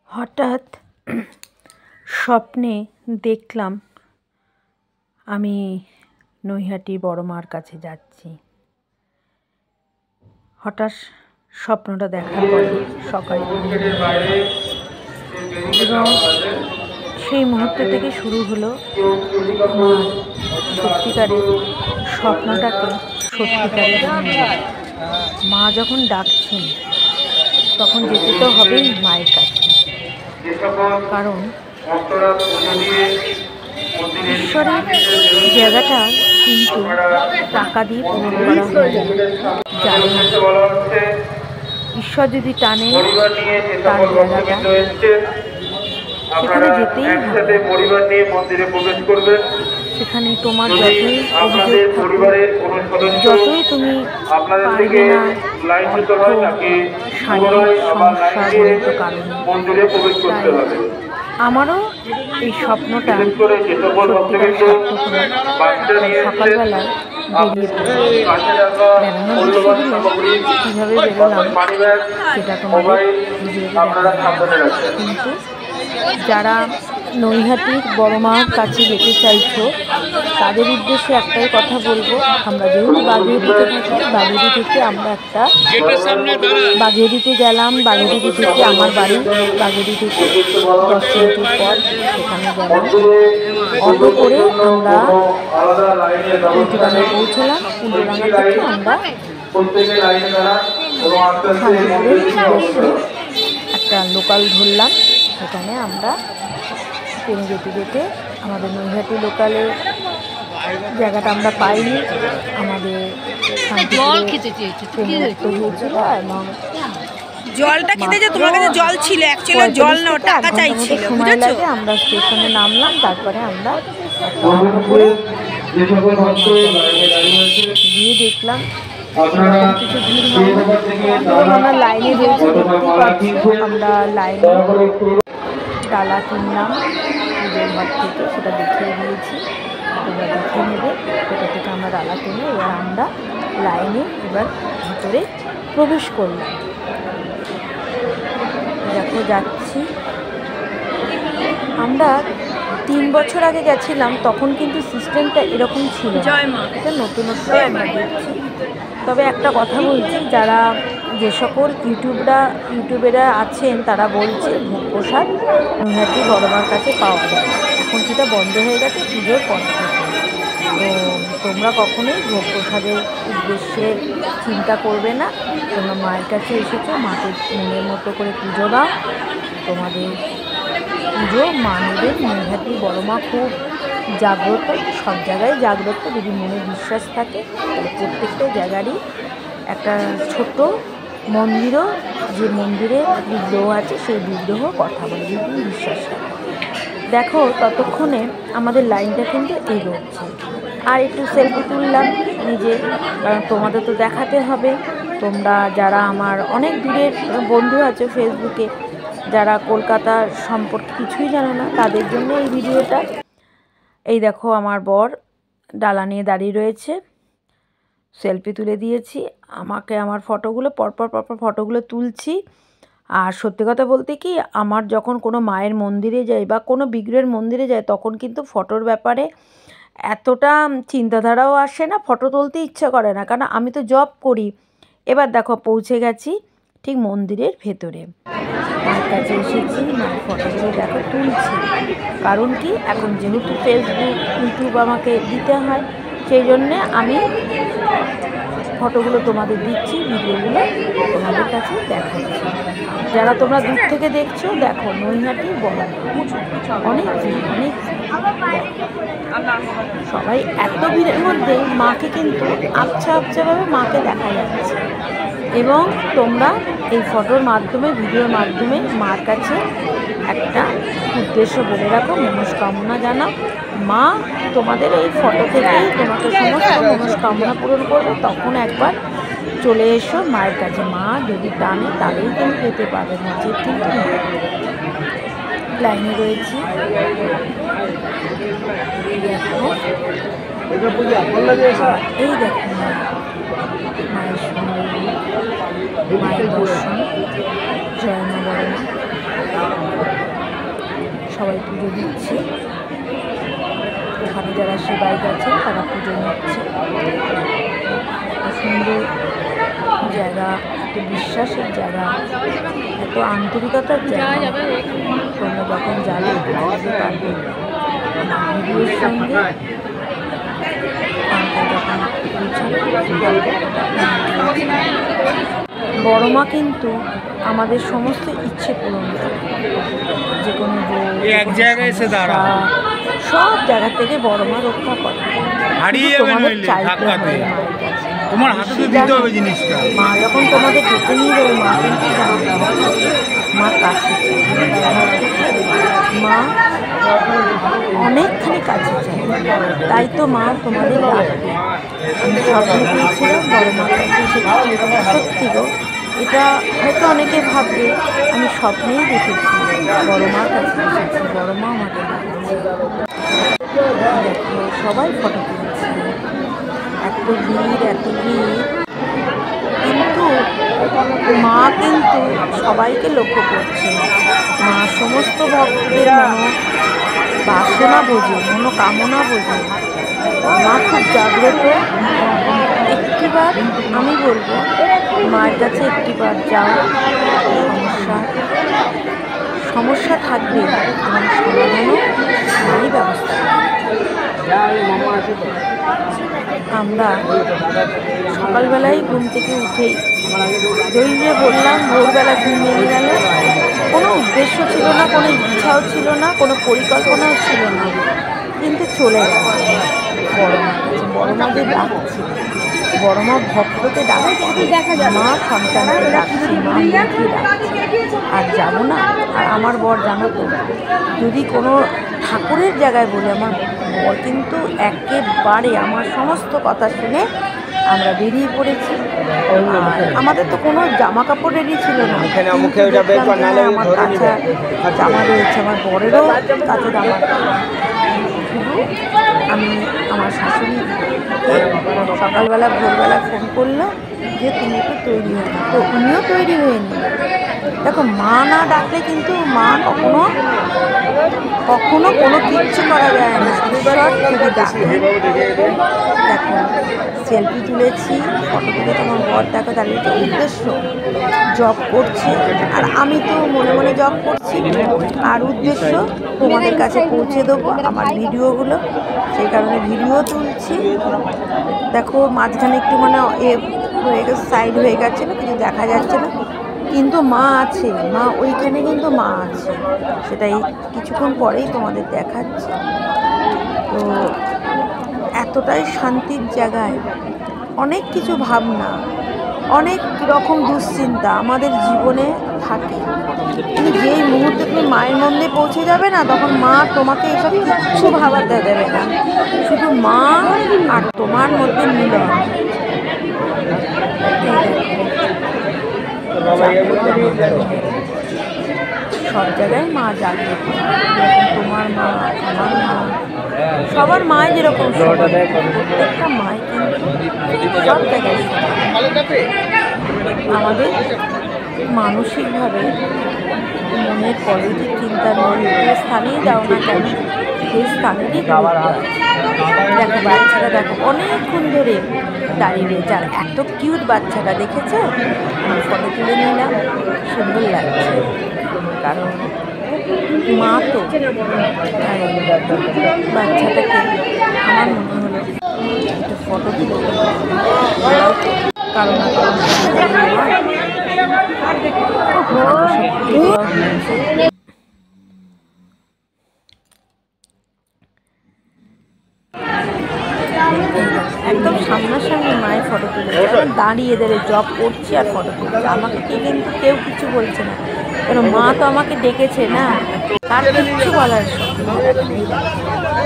হঠাৎ স্বপ্নে দেখলাম আমি নৈহাটি বড় মার কাছে যাচ্ছি। হঠাৎ স্বপ্নটা দেখার পরে সকালে এবং সেই মুহূর্ত থেকে শুরু হলো আমার সত্যিকারের স্বপ্নটাকে সত্যিকারের মা যখন ডাকছেন তখন যেতে তো হবেই মায়ের কাছে, কারণ ঈশ্বরের জায়গাটা কিন্তু টাকা দিয়ে পূরণ করা হয় জানে না। ঈশ্বর যদি টানে তার জায়গাটা সেখানে যেতেই হবে। সেখানে তোমার যতই অভিযোগ থাকবে, যতই তুমি পারবে না অর্থ শারীরিক সমস্যাজনিত কারণে, তাই আমারও এই স্বপ্নটা সত্যিকার সার্থক হলো। তাই সকালবেলা বেরিয়ে বেড়ানোর দৃশ্যগুলো কীভাবে বেরোলাম সেটা তোমাদের ভিডিওতে দেখানো। কিন্তু যারা নৈহাটির বড় মার কাছে যেতে চাইছো তাদের উদ্দেশ্যে একটাই কথা বলবো, আমরা যেহেতু বাঘেরিতে থাকি, বাঘেরি থেকে আমরা একটা বাঘেরিতে গেলাম। বাঘেরিতে থেকে আমার বাড়ি বাঘেরি থেকে 10 মিনিটের পর সেখানে গেলাম। অটো করে আমরা উল্টোডাঙায় পৌঁছলাম। উল্টোডাঙা থেকে আমরা শান্তিপুরের উদ্দেশ্যে একটা লোকাল ধরলাম। সেখানে আমরা ট্রেনে যেতে যেতে আমাদের নৈহাটি লোকালে জায়গাটা আমরা পাইনি, আমাদের হয়েছিল এবং জলটা খেতে যে তোমার কাছে জল ছিল, অ্যাকচুয়ালি জল না, টাকা চাইছিল। সময় লাগে, আমরা স্টেশনে নামলাম, তারপরে আমরা গিয়ে দেখলাম কিছু ভিড় হয়নি এবং আমরা লাইনে রয়েছি, দেখতেই পাচ্ছি। আমরা লাইনে ডালা কিনলাম পুজোর ঘর থেকে, সেটা দেখিয়ে দিয়েছি, তোমরা দেখে নেবে। সেটা থেকে আমরা ডালা কিনে এবার আমরা লাইনে ভিতরে প্রবেশ করলাম। দেখো যাচ্ছি। আমরা 3 বছর আগে গেছিলাম, তখন কিন্তু সিস্টেমটা এরকম ছিল, এটা নতুনত্ব আমরা দেখছি। তবে একটা কথা বলছি, যারা যে সকল ইউটিউবেরা আছেন তারা বলছে ভোগ প্রসাদ নৈহাটি বড় মার কাছে পাওয়া যায়। এখন সেটা বন্ধ হয়ে গেছে পুজোর পর থেকে। তো তোমরা কখনোই ভোগ প্রসাদের উদ্দেশ্যে চিন্তা করবে না। তোমরা মায়ের কাছে এসেছো, মাকে মনের মতো করে পুজো দাও। তোমাদের পুজো মা নেবেন। নৈহাটি বড় মা খুব জাগ্রত, সব জায়গায় জাগ্রত। যদি মনে বিশ্বাস থাকে তাহলে প্রত্যেকটা জায়গারই একটা ছোট মন্দিরও, যে মন্দিরে বিগ্রহ আছে সেই বিগ্রহ কথা বলে, যদি বিশ্বাস থাকে। দেখো ততক্ষণে আমাদের লাইনটা কিন্তু এগোচ্ছে। আর একটু সেলফি তুললাম নিজে, কারণ তোমাদের তো দেখাতে হবে। তোমরা যারা আমার অনেক দূরের বন্ধু আছে ফেসবুকে, যারা কলকাতার সম্পর্কে কিছুই জানো না, তাদের জন্য এই ভিডিওটা। এই দেখো আমার বর ডালা নিয়ে দাঁড়িয়ে রয়েছে, সেলফি তুলে দিয়েছি। আমাকে আমার পরপর ফটোগুলো তুলছি। আর সত্যি কথা বলতে কি, আমার যখন কোনো মায়ের মন্দিরে যাই বা কোনো বিগ্রহের মন্দিরে যাই, তখন কিন্তু ফটোর ব্যাপারে এতটা চিন্তাধারাও আসে না, ফটো তুলতে ইচ্ছা করে না, কারণ আমি তো জব করি। এবার দেখো পৌঁছে গেছি ঠিক মন্দিরের ভেতরে, মায়ের কাছে এসেছি। মায়ের ফটোগুলো দেখো তুলছি, কারণ কি এখন যেহেতু ফেসবুক ইউটিউব আমাকে দিতে হয়, সেই জন্যে আমি ফটোগুলো তোমাদের দিচ্ছি, ভিডিওগুলো তোমাদের কাছে দেখাচ্ছি। যারা তোমরা দূর থেকে দেখছো, দেখো নৈহাটি বড় অনেক ভিড়, অনেক সবাই এত ভিড়ের মধ্যে মাকে কিন্তু আবছাভাবে মাকে দেখা যাচ্ছে। এবং তোমরা এই ফটোর মাধ্যমে, ভিডিওর মাধ্যমে মার কাছে একটা উদ্দেশ্য বলে রাখো, মনস্কামনা জানাও। মা তোমাদের এই ফটো থেকেই তোমাকে সমস্ত মনস্কামনা পূরণ করবে। তখন একবার চলে এসো মায়ের কাছে, মা যদি টানে তাহলেই তুমি পেতে পারবে, না যে কিন্তু লাইনে রয়েছি। দেখো এই দেখো মায়ের সঙ্গে মায়ের দর্শন, জয় মা বড় মা। দিচ্ছি। এখানে যারা সেবাই গেছেন তারা পুজো নিচ্ছে। সুন্দর জায়গা, এত বিশ্বাসের জায়গা, এত আন্তরিকতার জায়গা। তোমরা যখন যাবে বুঝতে পারবে ভিডিওর সঙ্গে বড় মা কিন্তু আমাদের সমস্ত ইচ্ছে পূরণ করে। যে কোনো এক জায়গায় এসে দাঁড়া, সব জায়গা থেকে বড় মা রক্ষা করে। হারিয়ে যাবে নইলে ধাক্কাতে, তোমার হাতে তো দিতে হবে জিনিসটা। মা যখন তোমাকে ডেকে নিয়ে যাবে মা কিন্তু মা কাছে মা অনেকখানি কাছে চাই, তাই তো মা তোমাদের ডাকবে। আমি স্বপ্ন পেয়েছিলাম বড় মার কাছে, সেটা সত্যি গো। এটা হয়তো অনেকে ভাববে আমি স্বপ্নেই দেখেছি বড় মার কাছে এসেছি, বড় মা আমাকে ডাকছে। দেখো সবাই ফটো তুলছে, এত ভিড়, কিন্তু মা কিন্তু সবাইকে লক্ষ্য করছে। মা সমস্ত ভক্তদের বাসনা বোঝে, মনোকামনা বোঝে। মা খুব জাগ্রত। একটিবার আমি বলবো মায়ের কাছে একটিবার যাও, সমস্যা থাকবে এবং সমাধানও মাই ব্যবস্থা। আমরা সকালবেলায় ঘুম থেকে উঠেই যে বললাম ভোরবেলা ঘুম ভেঙে গেল, কোনো উদ্দেশ্য ছিল না, কোনো ইচ্ছাও ছিল না, কোনো পরিকল্পনাও ছিল না, কিন্তু চলে গেল বড় মার কাছে। বড় মা যে ডাকছে, বড় মা ভক্তকে ডাকছে, মা সন্তানকে ডাকছে, মা মেয়েকে ডাকছে। আর যাবো না? আর আমার বর জানো তো, যদি কোনো ঠাকুরের জায়গায় বলি, আমার বর কিন্তু একেবারে আমার সমস্ত কথা শুনে আমরা বেরিয়ে পড়েছি। আমাদের তো কোনো জামা কাপড় রেডি ছিল না, আমার কাঁচা জামা রয়েছে, আমার বরেরও কাঁচা জামা। শুধু আমি আমার শাশুড়িকে সকালবেলা ভোরবেলা ফোন করলো যে তুমি একটু তৈরি হয়ে না, তো উনিও তৈরি হয়ে নি। দেখো মা না ডাকলে কিন্তু মা কখনো কোনো কিচ্ছু করা যায় না, ঈশ্বর যদি ডাকে। দেখো সেলফি তুলেছি, ফটো তুলে তোমার বর দেখো দাঁড়িয়ে উদ্দেশ্য জব করছে, আর আমি তো মনে মনে জব করছি। আর উদ্দেশ্য তোমাদের কাছে পৌঁছে দেবো আমার ভিডিওগুলো, সেই কারণে ভিডিও তুলছি। দেখো মাঝখানে একটু হয়ে গেছে, সাইড হয়ে গেছে না, কিছু দেখা যাচ্ছে না, কিন্তু মা আছে, মা ওইখানে কিন্তু মা আছে, সেটাই কিছুক্ষণ পরেই তোমাদের দেখাচ্ছি। তো এতটাই শান্তির জায়গায় অনেক কিছু ভাবনা, অনেক রকম দুশ্চিন্তা আমাদের জীবনে থাকে, কিন্তু যেই মুহূর্তে তুমি মায়ের মন্দিরে পৌঁছে যাবে না, তখন মা তোমাকে এসব কিচ্ছু ভাবাতে দেবে না, শুধু মা আর তোমার মধ্যে মিলন। সব জায়গায় মা জাগ্রত, যেরকম তোমার মা, আমার মা, সবার মায় যেরকম প্রত্যেকটা মায় কিন্তু সব জায়গায় আমাদের মানসিকভাবে মনের পজিটিভ চিন্তা নিয়ে যে স্থানেই যাও না কেন, সেই স্থানেরই গুরুত্ব আছে। দেখো বাচ্চারা দেখো অনেকক্ষণ ধরে দাঁড়িয়ে রয়েছে, আর এত কিউট বাচ্চাটা দেখেছো, আমি ফটো তুলে নিলাম, সুন্দর লাগছে, কারণ মা তো বাচ্চাটাকে আমার মনে হলো একটু ফটো তুলে কারণ একদম সামনাসামনি মায়ের ফটো তুলেছে, দাঁড়িয়ে দাঁড়িয়ে জব করছি আর ফটো তুলছি, আমাকে কিন্তু কেউ কিছু বলছে না, কারণ মা তো আমাকে ডেকেছে না, তার কিচ্ছু বলার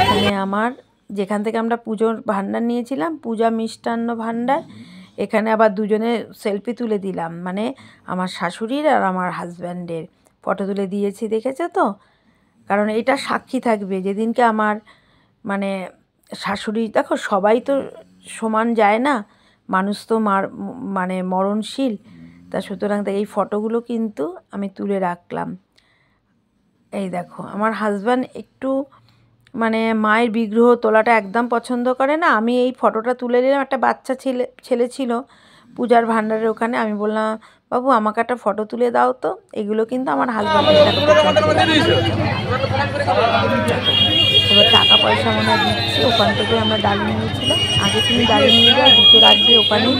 এখানে আমার যেখান থেকে আমরা পুজোর ভান্ডার নিয়েছিলাম, পূজা মিষ্টান্ন ভান্ডার, এখানে আবার দুজনে সেলফি তুলে দিলাম, মানে আমার শাশুড়ির আর আমার হাজব্যান্ডের ফটো তুলে দিয়েছি, দেখেছো তো? কারণ এটা সাক্ষী থাকবে যেদিনকে আমার মানে শাশুড়ি, দেখো সবাই তো সমান যায় না, মানুষ তো মানে মরণশীল, তা সুতরাং এই ফটোগুলো কিন্তু আমি তুলে রাখলাম। এই দেখো আমার হাজব্যান্ড একটু মানে মায়ের বিগ্রহ তোলাটা একদম পছন্দ করে না। আমি এই ফটোটা তুলে দিলাম, একটা বাচ্চা ছেলে ছিল পূজার ভাণ্ডারের ওখানে। আমি বললাম বাবু আমাকে একটা ফটো তুলে দাও তো। এগুলো কিন্তু আমার হাজব্যান্ডের সাথে এবার টাকা পয়সা মনে দিচ্ছি। ওখান থেকে আমরা ডালি নিয়েছিলাম। আগে তুমি ডালি নিয়ে যাও, দুটো রাখবে ওখানে,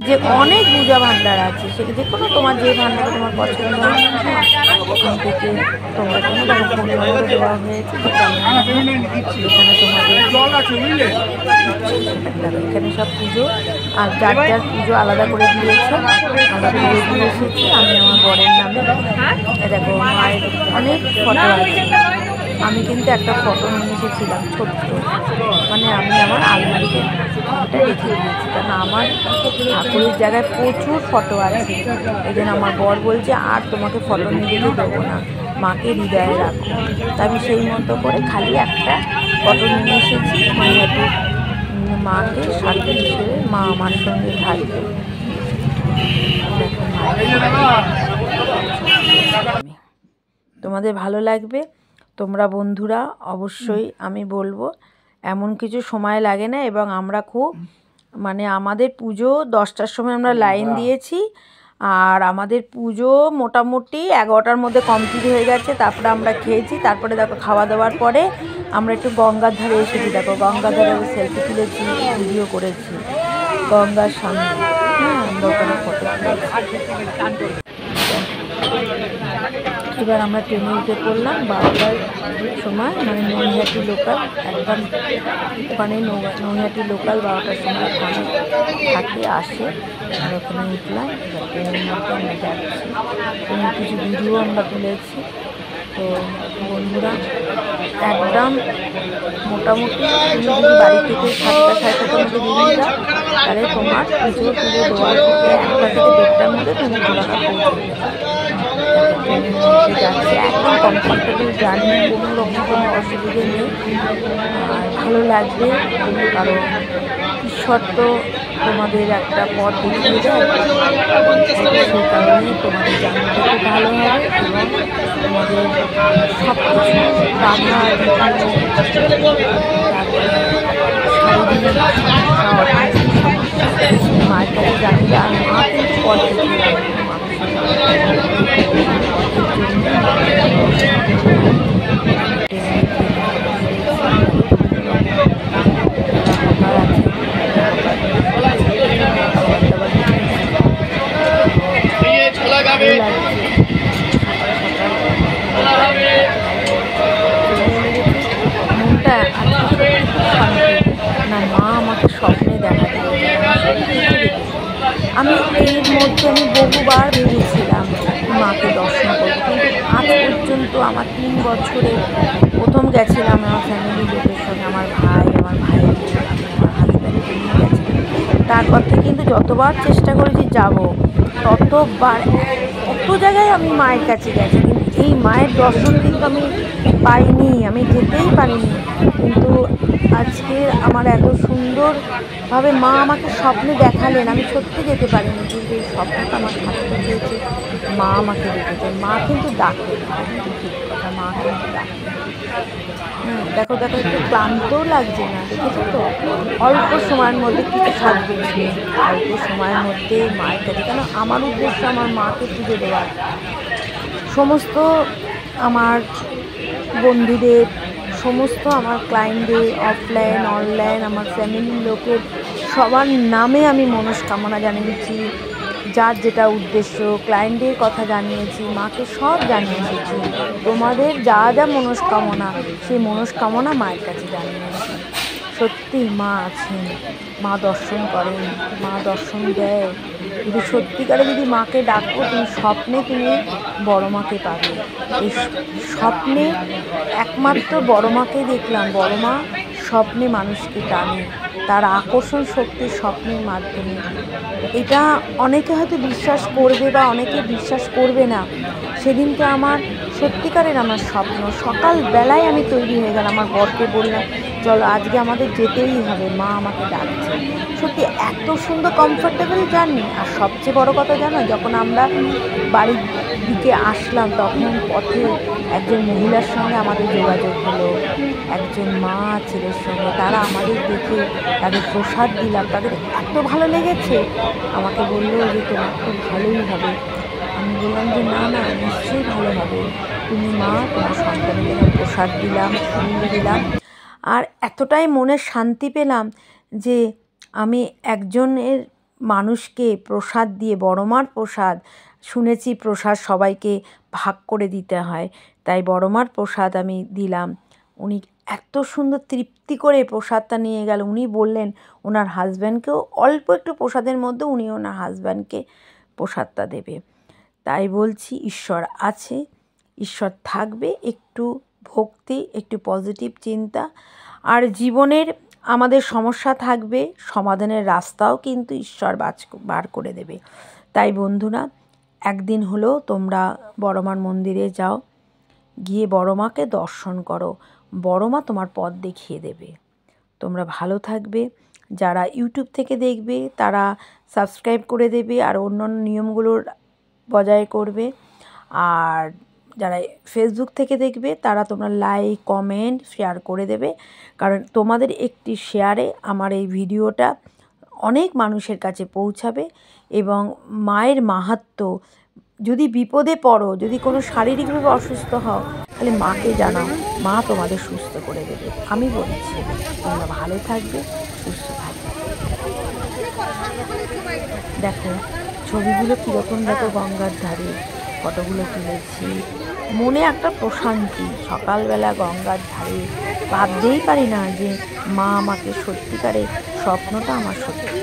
যে অনেক পূজা ভাণ্ডার আছে, সেটা যে কোনো তোমার যে ভাণ্ডার তোমার পছন্দ হয় ওখান থেকে তোমরা কোনো ফোন নম্বর দেওয়া হয়েছে, এখানে তোমাদের এখানে সব পুজো আর যার যার পুজো আলাদা করে দিয়েছে। আমরা পুজো দিয়ে এসেছি আমি আমার বরের নামে। দেখো মায়ের অনেক ফটো আছে। আমি কিন্তু একটা ফটো নিয়ে এসেছিলাম ছোট্ট, মানে আমি আমার আলমারিতে ফটোটা রেখে দিয়েছি, কারণ আমার ঠাকুরের জায়গায় প্রচুর ফটো আছে। এই জন্য আমার বর বলছে আর তোমাকে ফটো নিয়ে দেবো না, মাকে হৃদয়ে রাখো। তা আমি সেই মতো করে খালি একটা ফটো নিয়ে এসেছি। মাকে সাথী হিসেবে মা আমার সঙ্গে থাকবে। তোমাদের ভালো লাগবে। তোমরা বন্ধুরা অবশ্যই আমি বলবো এমন কিছু সময় লাগে না। এবং আমরা খুব মানে আমাদের পুজো 10টার সময় আমরা লাইন দিয়েছি, আর আমাদের পুজো মোটামুটি 11টার মধ্যে কমপ্লিট হয়ে গেছে। তারপরে আমরা খেয়েছি। তারপরে দেখো খাওয়া দাওয়ার পরে আমরা একটু গঙ্গার ধারে এসেছি। দেখো গঙ্গার ধারে সেলফি তুলেছি, ভিডিও করেছি গঙ্গার সামনে। হ্যাঁ, আমরা ওখানে ফটো তুলেছি। এবার আমরা ট্রেনে উঠে পড়লাম 12টার সময়, মানে নৈহাটি লোকাল, একদম ওখানে নৈহাটি লোকাল 12টার সময় থাকে আসে। আর ওখানে উঠলাম। এবার ট্রেনের মধ্যে আমরা যাচ্ছি। ট্রেনের কিছু ভিডিও আমরা তুলেছি। তো বন্ধুরা একদম মোটামুটি তুমি যদি বাড়ি থেকে 7টা 7:30টার মধ্যে বেরিয়ে যাও, তাহলে তোমার পুজো দেওয়ার মধ্যে 1টা থেকে 1:30টার মধ্যে তুমি ঘোরাটা পৌঁছে যাচ্ছে। একদম কমফর্টেবল জার্নি, কোনো রকম কোনো অসুবিধে নেই। আর ভালো লাগবে, কারণ ঈশ্বর তো তোমাদের একটা পথ দেখিয়ে দেয়। সেই কারণে তোমাদের জার্নিটা খুব ভালো হবে এবং তোমাদের সব কিছু বাধা মায়ের কাছে জানিয়ে আর মা কিন্তু পথ দেখিয়ে দেয়। মনটা না মা আমাকে স্বপ্নে দেখা দিয়েছে। আমি এর মধ্যে আমি বহুবার ভেবেছিলাম মাকে দর্শন করবো, কিন্তু আজ পর্যন্ত আমার 3 বছরে প্রথম গেছিলাম আমার ফ্যামিলির লোকের সঙ্গে, আমার ভাইয়ের আমি আমার হাজব্যান্ডকে নিয়ে গেছিলাম। তারপর থেকে কিন্তু যতবার চেষ্টা করেছি যাব, ততবার কত জায়গায় আমি মায়ের কাছে গেছি, কিন্তু এই মায়ের দর্শন কিন্তু আমি পাইনি, আমি যেতেই পারিনি। কিন্তু আজকে আমার এত সুন্দরভাবে মা আমাকে স্বপ্নে দেখালেন, আমি সত্যি যেতে পারিনি, কিন্তু এই স্বপ্নটা আমার থাকতে চেয়েছে। মা আমাকে দেখেছে, মা কিন্তু ডাকে, ঠিক কথা, মা কিন্তু ডাকে। দেখো দেখো একটু ক্লান্তও লাগছে না, দেখেছো তো? অল্প সময়ের মধ্যে কিছু সাজবে, অল্প সময়ের মধ্যে মায়ের কাছে, কেন আমার উদ্দেশ্য আমার মাকে পুজো দেওয়ার। সমস্ত আমার বন্ধুদের, সমস্ত আমার ক্লায়েন্টদের, অফলাইন অনলাইন আমার ফ্যামিলির লোকের সবার নামে আমি মনস্কামনা জানিয়েছি। যার যেটা উদ্দেশ্য, ক্লায়েন্টের কথা জানিয়েছি, মাকে সব জানিয়েছি। তোমাদের যা যা মনস্কামনা, সেই মনস্কামনা মায়ের কাছে জানিয়েছি। সত্যি মা আছেন, মা দর্শন করেন, মা দর্শন দেয়। যদি সত্যিকারে যদি মাকে ডাকো, তুমি স্বপ্নে তুমি বড় মাকে পাবে। এই স্বপ্নে একমাত্র বড় মাকে দেখলাম। বড় মা স্বপ্নে মানুষকে টানে, তার আকর্ষণ শক্তি স্বপ্নের মাধ্যমে। এটা অনেকে হয়তো বিশ্বাস করবে বা অনেকে বিশ্বাস করবে না। সেদিনকে আমার সত্যিকারের আমার স্বপ্ন, সকালবেলায় আমি তৈরি হয়ে গেলাম, আমার বরকে বললাম চলো আজকে আমাদের যেতেই হবে, মা আমাকে ডাকছে। সত্যি এত সুন্দর কমফোর্টেবল জার্নি। আর সবচেয়ে বড় কথা জানো, যখন আমরা বাড়ির দিকে আসলাম তখন পথে একজন মহিলার সঙ্গে আমাদের যোগাযোগ হলো, একজন মা ছেলের সঙ্গে, তারা আমাদের দেখে তাদের প্রসাদ দিলাম, তাদের এত ভালো লেগেছে, আমাকে বললো যে তোমার তো ভালোই হবে। আমি বললাম যে না না, নিশ্চয়ই ভালো হবে, তুমি মা, তোমার সন্তানের জন্য প্রসাদ দিলাম, ফুল দিলাম। আর এতটাই মনের শান্তি পেলাম যে আমি একজনের মানুষকে প্রসাদ দিয়ে, বড় মার প্রসাদ, শুনেছি প্রসাদ সবাইকে ভাগ করে দিতে হয়, তাই বড় মার প্রসাদ আমি দিলাম। উনি এত সুন্দর তৃপ্তি করে প্রসাদটা নিয়ে গেল। উনি বললেন ওনার হাজব্যান্ডকেও অল্প একটু প্রসাদের মধ্যে উনি ওনার হাজব্যান্ডকে প্রসাদটা দেবে। তাই বলছি ঈশ্বর আছে, ঈশ্বর থাকবে, একটু ভক্তি, একটু পজিটিভ চিন্তা, আর জীবনের আমাদের সমস্যা থাকবে, সমাধানের রাস্তাও কিন্তু ঈশ্বর বার করে দেবে। তাই বন্ধুরা, একদিন হলেও তোমরা বড় মার মন্দিরে যাও, গিয়ে বড় মাকে দর্শন করো, বড় মা তোমার পথ দেখিয়ে দেবে। তোমরা ভালো থাকবে। যারা ইউটিউব থেকে দেখবে তারা সাবস্ক্রাইব করে দেবে আর অন্যান্য নিয়মগুলোর বজায় করবে। আর যারা ফেসবুক থেকে দেখবে তারা তোমরা লাইক, কমেন্ট, শেয়ার করে দেবে, কারণ তোমাদের একটি শেয়ারে আমার এই ভিডিওটা অনেক মানুষের কাছে পৌঁছাবে। এবং মায়ের মাহাত্ম্য, যদি বিপদে পড়ো, যদি কোনো শারীরিকভাবে অসুস্থ হও, তাহলে মাকে জানাও, মা তোমাদের সুস্থ করে দেবে। আমি বলছি তোমরা ভালো থাকবে, সুস্থ থাকবে। দেখো ছবিগুলো কীরকম, দেখো গঙ্গার ধারে ফটোগুলো তুলেছি, মনে একটা প্রশান্তি। সকালবেলা গঙ্গার ধারে ভাবতেই পারি না যে মা আমাকে সত্যিকারে স্বপ্নটা আমার সত্যি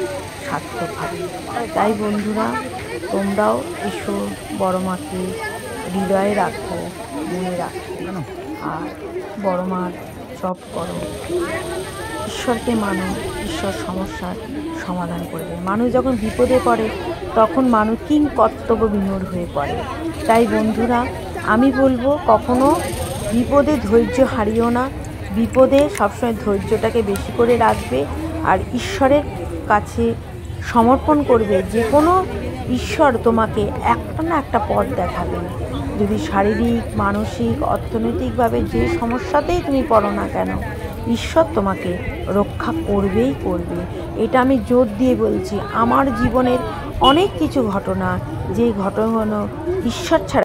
সার্থক হবে। তাই বন্ধুরা, তোমরাও এসো, বড় মাকে হৃদয়ে রাখো, মনে রাখো, আর বড় মার জপ করো, ঈশ্বরকে মানো, ঈশ্বর সমস্যার সমাধান করে দেয়। মানুষ যখন বিপদে পড়ে তখন মানুষ কিং কর্তব্য বিমূঢ় হয়ে পড়ে। তাই বন্ধুরা, আমি বলবো কখনো বিপদে ধৈর্য হারিও না, বিপদে সবসময় ধৈর্যটাকে বেশি করে রাখবে আর ঈশ্বরের কাছে সমর্পণ করবে। যে কোনো ঈশ্বর তোমাকে একটা না একটা পথ দেখাবেন। যদি শারীরিক, মানসিক, অর্থনৈতিকভাবে যে সমস্যাতেই তুমি পড়ো না কেন, ঈশ্বর তোমাকে রক্ষা করবেই করবে। এটা আমি জোর দিয়ে বলছি। আমার জীবনের অনেক কিছু ঘটনা, যে ঘটনা ঈশ্বর ছাড়া